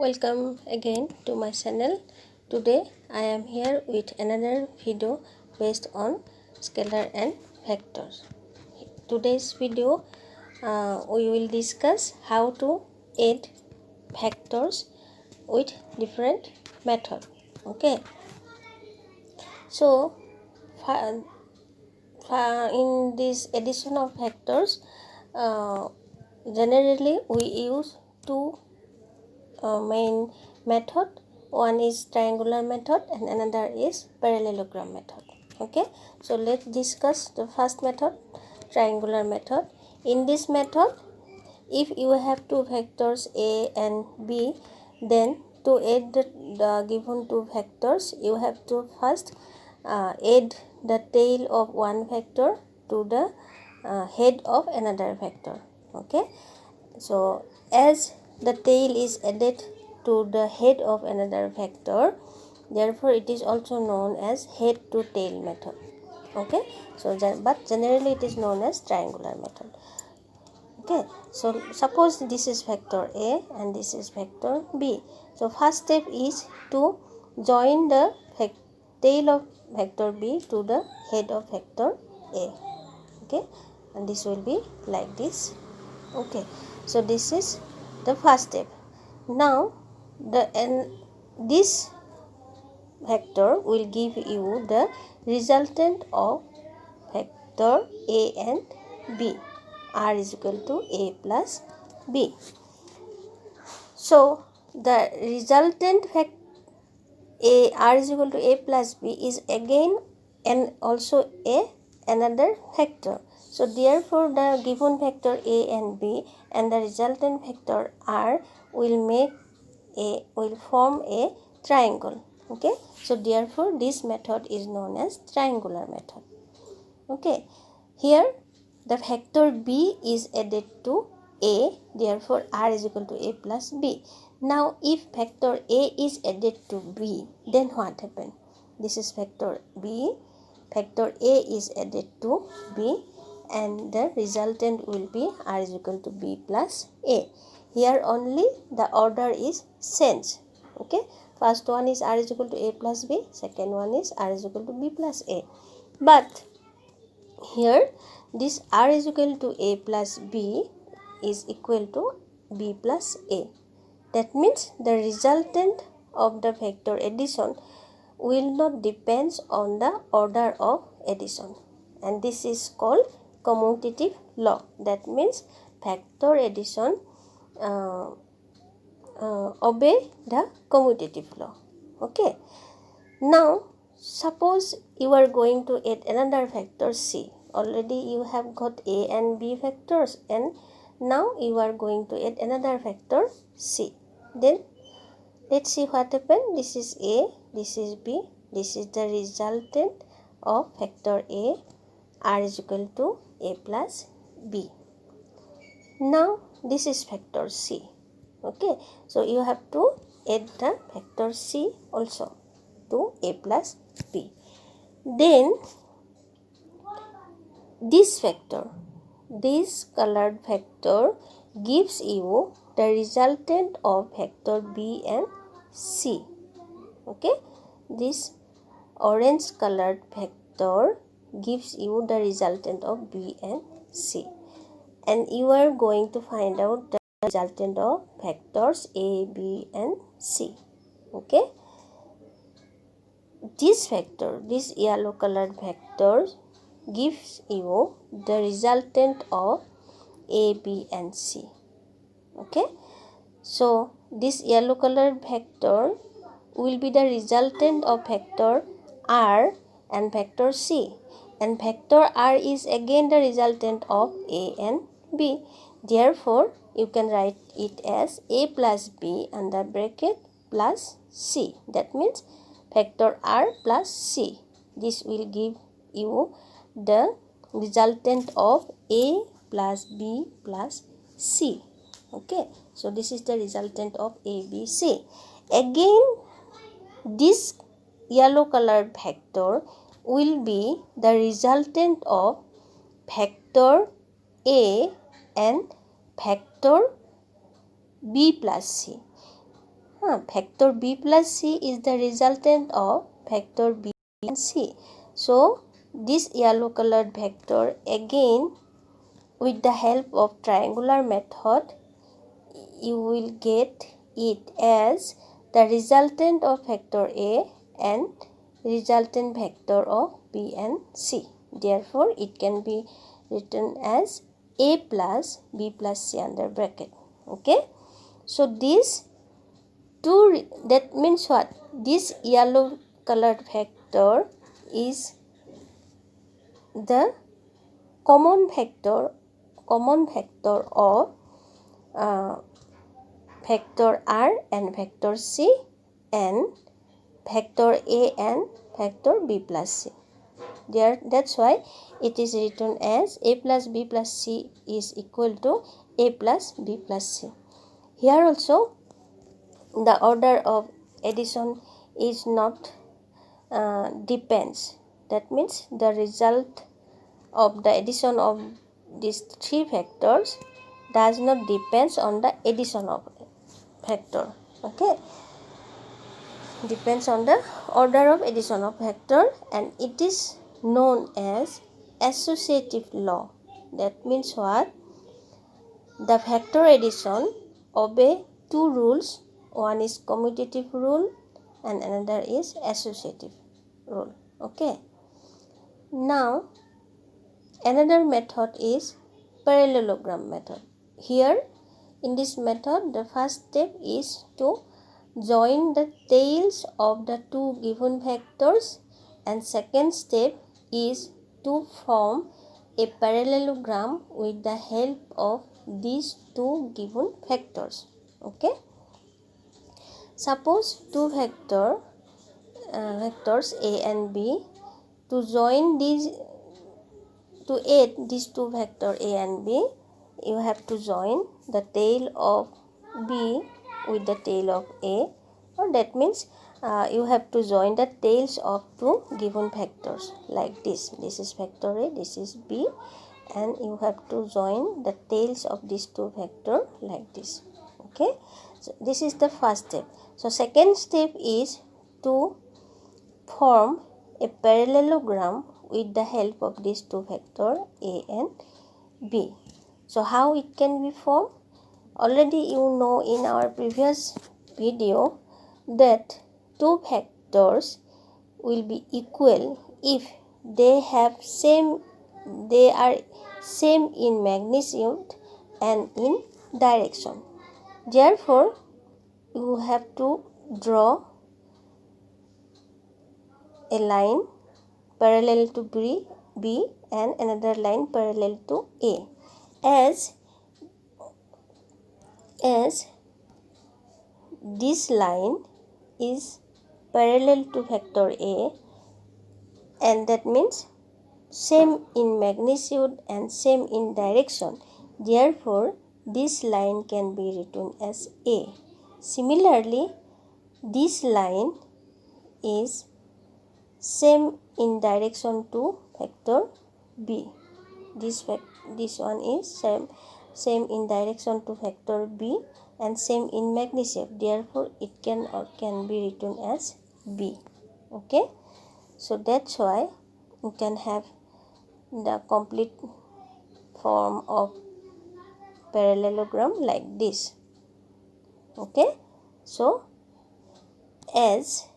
Welcome again to my channel. Today I am here with another video based on scalar and vectors. Today's video we will discuss how to add vectors with different method. Okay. So in this addition of vectors, generally we use two main method. One is triangular method and another is parallelogram method. Okay, so let's discuss the first method, triangular method. In this method, if you have two vectors a and b, then to add the given two vectors, you have to first add the tail of one vector to the head of another vector. Okay, so as the tail is added to the head of another vector, therefore it is also known as head to tail method. Okay, so but generally it is known as triangular method. Okay, so suppose this is vector a and this is vector b. So first step is to join the tail of vector b to the head of vector a. Okay, and this will be like this. Okay, so this is the first step. Now this vector will give you the resultant of vector a and b. R is equal to a plus b. So the resultant vector a r is equal to a plus b is again and also another vector. So therefore the given vector a and b and the resultant vector r will form a triangle. Okay, so therefore this method is known as triangular method. Okay, here the vector b is added to a, therefore r is equal to a plus b. Now if vector a is added to b, then what happened? This is vector b, vector a is added to b and the resultant will be r is equal to b plus a. Here only the order is changed. Okay, first one is r is equal to a plus b, second one is r is equal to b plus a. But here this r is equal to a plus b is equal to b plus a. That means the resultant of the vector addition will not depend on the order of addition, and this is called commutative law. That means vector addition obey the commutative law. Okay, now suppose you are going to add another vector c. Already you have got a and b vectors, and now you are going to add another vector c. Then let's see what happened. This is a, this is b, this is the resultant of vector a, r is equal to a plus b. Now this is vector c. Okay, so you have to add the vector c also to a plus b. Then this vector, this colored vector gives you the resultant of vector b and c. Okay, this orange colored vector gives you the resultant of b and c, and you are going to find out the resultant of vectors a, b and c. Okay, this vector, this yellow colored vector gives you the resultant of a, b and c. Okay, so this yellow colored vector will be the resultant of vector r and vector c, and vector r is again the resultant of a and b. Therefore you can write it as a plus b under bracket plus c. That means vector r plus c. This will give you the resultant of a plus b plus c. Okay, so this is the resultant of a, b, c. Again this yellow colored vector will be the resultant of vector a and vector b plus c. Factor b plus c is the resultant of factor b and c. So this yellow colored vector, again with the help of triangular method, you will get it as the resultant of factor a and resultant vector of b and c. Therefore, it can be written as a plus b plus c under bracket. Okay. So this two, that means what? This yellow colored vector is the common factor of vector r and vector c and vector a and vector b plus c. There, that's why it is written as a plus b plus c is equal to a plus b plus c. Here also the order of addition is not depends. That means the result of the addition of these three factors does not depends on the addition of factor. Okay, depends on the order of addition of factor, and it is known as associative law. That means what? The factor addition obey two rules. One is commutative rule and another is associative rule. Okay. Now another method is parallelogram method. Here in this method, the first step is to join the tails of the two given vectors, and second step is to form a parallelogram with the help of these two given vectors. Okay. Suppose two vectors a and b. To join these, to add these two vectors a and b, you have to join the tail of b with the tail of a, or that means you have to join the tails of two given vectors like this. This is vector a, this is b, and you have to join the tails of these two vectors like this. Okay, so this is the first step. So second step is to form a parallelogram with the help of these two vectors a and b. So how it can be formed? Already you know in our previous video that two vectors will be equal if they are same in magnitude and in direction. Therefore, you have to draw a line parallel to B and another line parallel to A. As this line is parallel to vector A, and that means same in magnitude and same in direction. Therefore, this line can be written as A. Similarly, this line is same in direction to vector B. This one is same in direction to vector B and same in magnitude. Therefore, it can be written as B. Okay, so that's why you can have the complete form of parallelogram like this. Okay, so as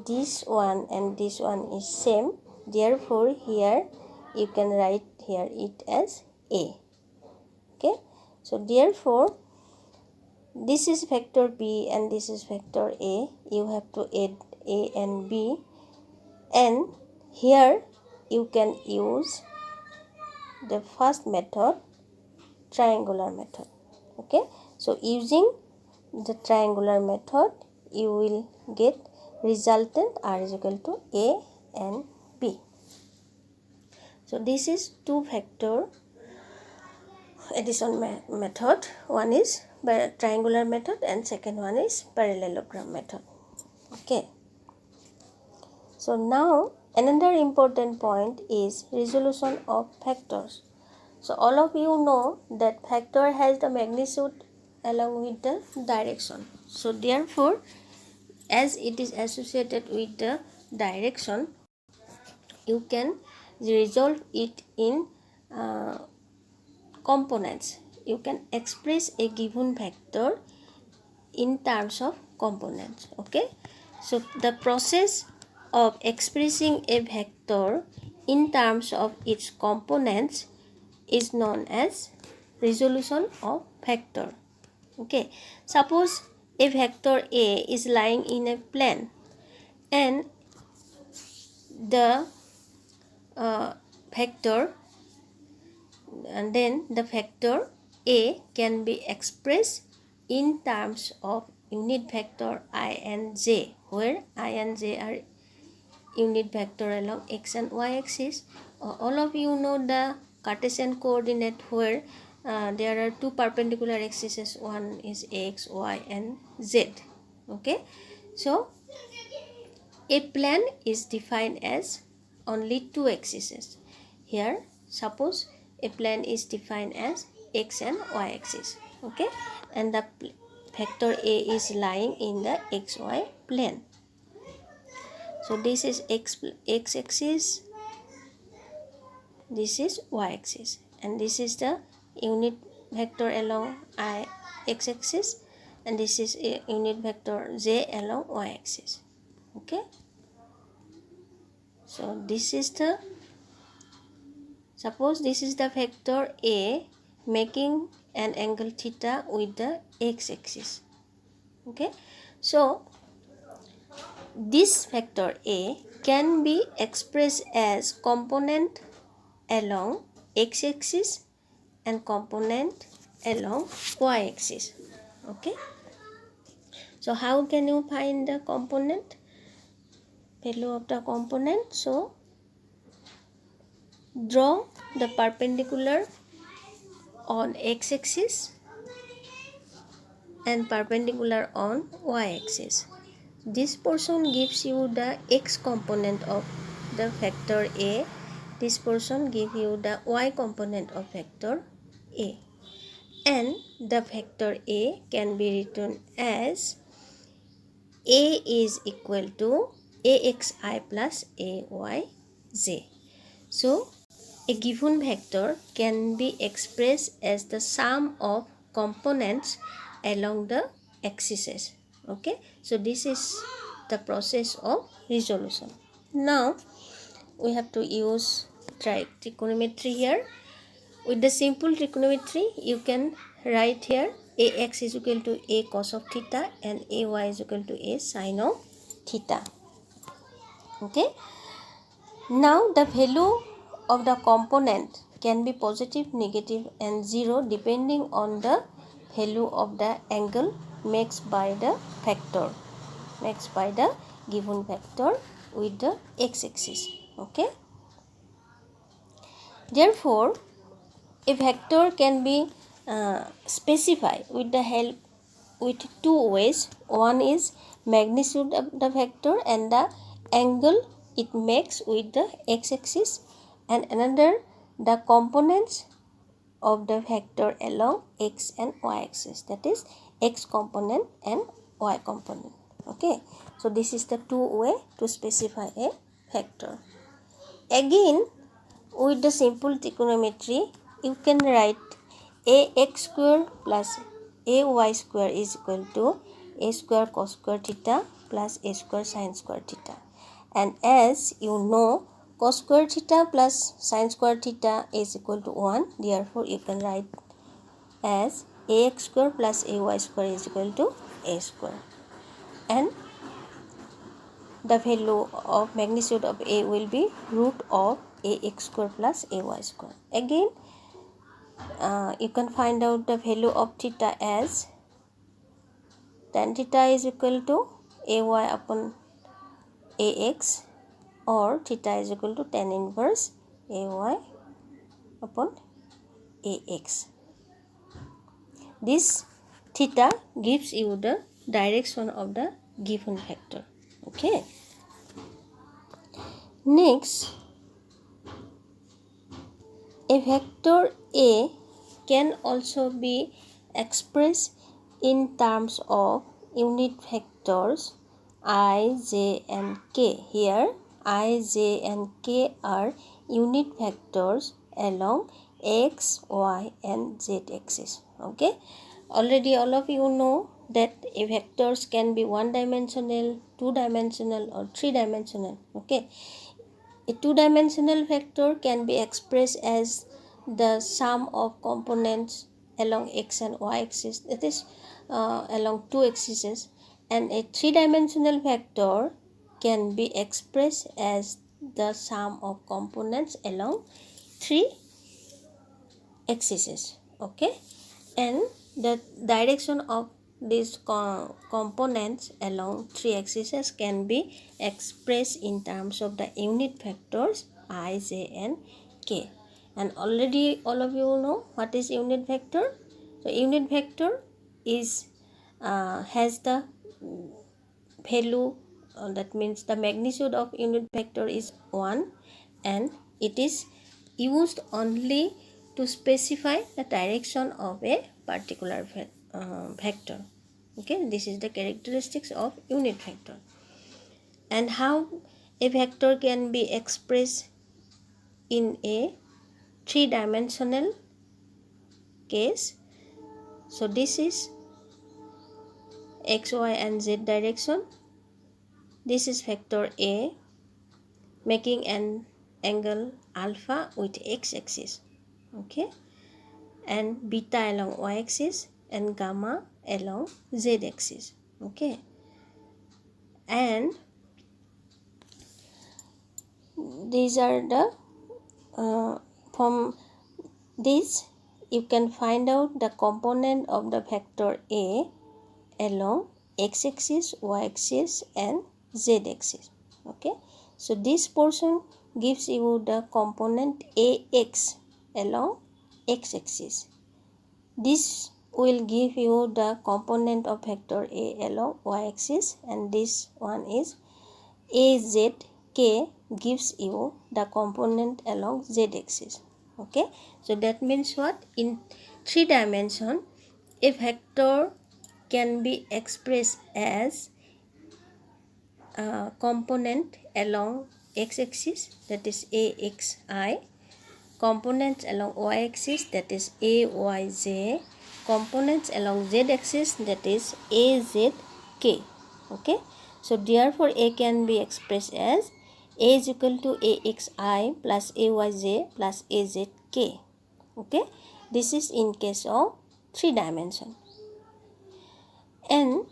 this one and this one is same, therefore here you can write here it as A. Okay, so therefore this is vector B and this is vector A. You have to add A and B, and here you can use the first method, triangular method. Okay, so using the triangular method you will get resultant R is equal to A and B. So this is two vector addition method. One is triangular method and second one is parallelogram method. Okay, so now another important point is resolution of factors. So all of you know that factor has the magnitude along with the direction. So therefore, as it is associated with the direction, you can resolve it in components. You can express a given vector in terms of components. Okay, so the process of expressing a vector in terms of its components is known as resolution of vector. Okay, suppose a vector A is lying in a plane, and the vector and then the vector A can be expressed in terms of unit vector I and j, where I and j are unit vector along x and y axis. All of you know the Cartesian coordinate, where there are two perpendicular axes, one is x, y and z. Okay, so a plane is defined as only two axes. Here, suppose a plane is defined as x and y axis. Okay, and the vector A is lying in the xy plane. So this is x axis, this is y axis, and this is the unit vector along x axis, and this is a unit vector j along y axis. Okay, so this is the, suppose this is the vector A making an angle theta with the x axis. Okay, so this vector A can be expressed as component along x axis and component along y axis. Okay, so how can you find the component, value of the component? So draw the perpendicular on x axis and perpendicular on y axis. This portion gives you the x component of the vector A. This portion gives you the y component of vector A. And the vector A can be written as A is equal to AXI plus AYJ. So, a given vector can be expressed as the sum of components along the axes. Okay, so this is the process of resolution. Now we have to use trigonometry here. With the simple trigonometry, you can write here ax is equal to a cos of theta and ay is equal to a sin of theta. Okay, now the value of the component can be positive, negative and 0 depending on the value of the angle makes by the vector, makes by the given vector with the x-axis. Okay, therefore a vector can be specified with the help with two ways. One is magnitude of the vector and the angle it makes with the x-axis, and another the components of the vector along x and y axis, that is x component and y component. Okay, so this is the two way to specify a vector. Again, with the simple trigonometry, you can write ax square plus ay square is equal to a square cos square theta plus a square sin square theta. And as you know, cos square theta plus sin square theta is equal to 1. Therefore, you can write as ax square plus ay square is equal to a square. And the value of magnitude of a will be root of ax square plus ay square. Again, you can find out the value of theta as tan theta is equal to ay upon ax, or theta is equal to tan inverse ay upon ax. This theta gives you the direction of the given vector. Okay. Next, a vector A can also be expressed in terms of unit vectors I, j and k. Here I, j and k are unit vectors along x, y and z axis. Okay, already all of you know that a vectors can be one dimensional, two dimensional or three dimensional. Okay, a two-dimensional vector can be expressed as the sum of components along x and y axis, that is along two axes, and a three-dimensional vector can be expressed as the sum of components along three axes. Okay, and the direction of these components along three axes can be expressed in terms of the unit vectors I, j and k. And already all of you know what is unit vector. So unit vector is has the value, that means the magnitude of unit vector is 1, and it is used only to specify the direction of a particular vector. Okay, this is the characteristics of unit vector. And how a vector can be expressed in a three-dimensional case. So this is x, y and z direction. This is vector A making an angle alpha with x-axis. Okay, and beta along y-axis and gamma along z-axis. Okay, and these are the from this you can find out the component of the vector A along x-axis, y-axis and z-axis. Okay, so this portion gives you the component AX along x-axis. This will give you the component of vector A along y-axis, and this one is AZK gives you the component along z-axis. Okay, so that means what? In three dimension, a vector can be expressed as component along x-axis, that is AXI, components along y-axis, that is AYJ, components along z-axis, that is AZK. Okay, so therefore A can be expressed as A is equal to AXI plus AYJ plus AZK. Okay, this is in case of three dimension. And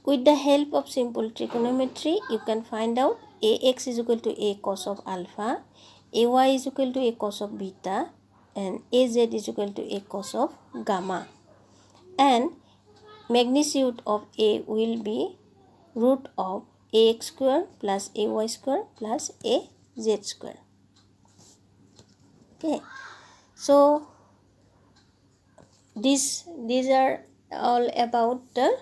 with the help of simple trigonometry, you can find out AX is equal to A cos of alpha, AY is equal to A cos of beta, and AZ is equal to A cos of gamma. And magnitude of A will be root of AX square plus AY square plus AZ square. Okay, so these are all about the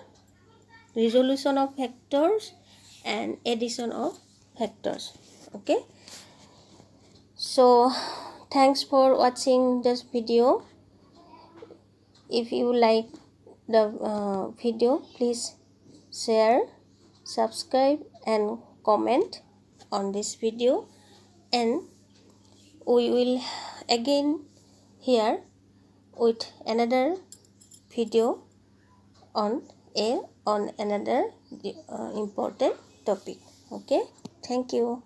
resolution of vectors and addition of vectors. Okay, so thanks for watching this video. If you like the video, please share, subscribe and comment on this video, and we will again here with another video on another important topic. Okay, thank you.